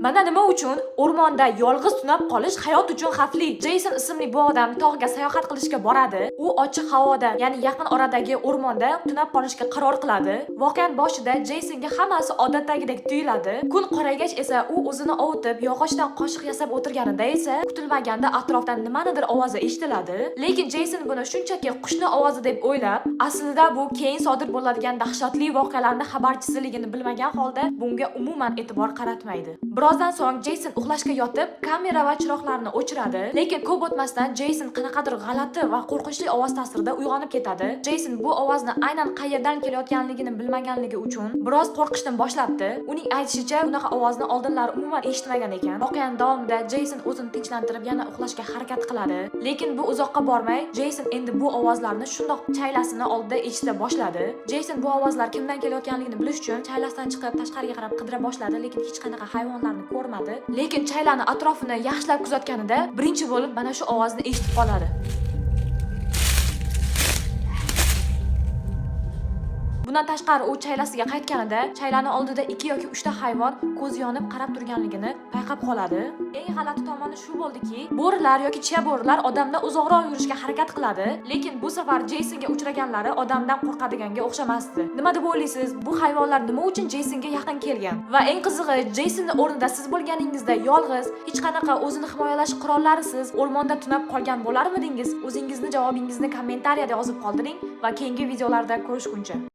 Mana nima uchun o'rmonda yolg'iz tunab qolish hayot uchun xavfli. Jeyson ismli bu odam tog'ga sayohat qilishga boradi. U ochiq havoda, ya'ni yaqin oradagi o'rmonda tunab qolishga qaror qiladi. Voqeaning boshida Jeysonga hammasi odatdagidek tuyuladi. Kun qoraygach esa u o'zini ovutib, yog'ochdan qoshiq yasab o'tirganida esa kutilmaganda atrofdan nimanidir ovozi eshitiladi. Lekin Jeyson buni shunchaki qushning ovozi deb o'ylab, aslida bu keyin sodir bo'ladigan dahshatli voqealarning xabarchisiligini bilmagan holda bunga umuman e'tibor qaratmaydi. Birozdan so'ng Jeyson uxlashga yotib, kamera va chiroqlarni o'chiradi. Lekin ko'p o'tmasdan Jeyson qanaqadir g'alati va qo'rqinchli ovoz ta'sirida uyg'onib ketadi. Jeyson bu ovozni aynan qayerdan kelayotganligini bilmaganligi uchun biroz qo'rqishdan boshlabdi. Uning aytishicha, bunaqa ovozni oldinlari umuman eshitmagan ekan. Voqeaning davomida Jeyson o'zini tinchlantirib yana uxlashga harakat qiladi. Lekin bu uzoqqa bormay, Jeyson endi bu ovozlarni shundoq chaylasini oldida eshita boshladi. Jeyson bu ovozlar kimdan kelayotganligini bilish uchun chaylasdan chiqib tashqariga qarab qidira boshladi, lekin hech qanaqa hayvonlarni ko'rmadi. Lekin chaylani atrofini yaxshilab kuzatganida birinchi bo'lib mana shu ovozni eshitib qoladi. Bundan tashqari u chaylasiga qaytganida chaylani oldida 2 yoki 3 ta hayvon ko'z yonib qarab turganligini payqab qoladi. Eng g'alati tomoni shu bo'ldiki, bo'rilar yoki chiya bo'rilar odamdan uzoqroq yurishga harakat qiladi, lekin bu safar Jeysonga uchraganlari odamdan qo'rqadiganga o'xshamasdi. Nima deb o'ylaysiz? Bu hayvonlar nima uchun Jeysonga yaqin kelgan? Va eng qizig'i, Jeysonning o'rnida siz bo'lganingizda yolg'iz, hech qanaqa o'zini himoyalash qurollarisiz o'rmonda tunab qolgan bo'larmidingiz? O'zingizni javobingizni kommentariyada yozib qoldiring va keyingi videolarda ko'rishguncha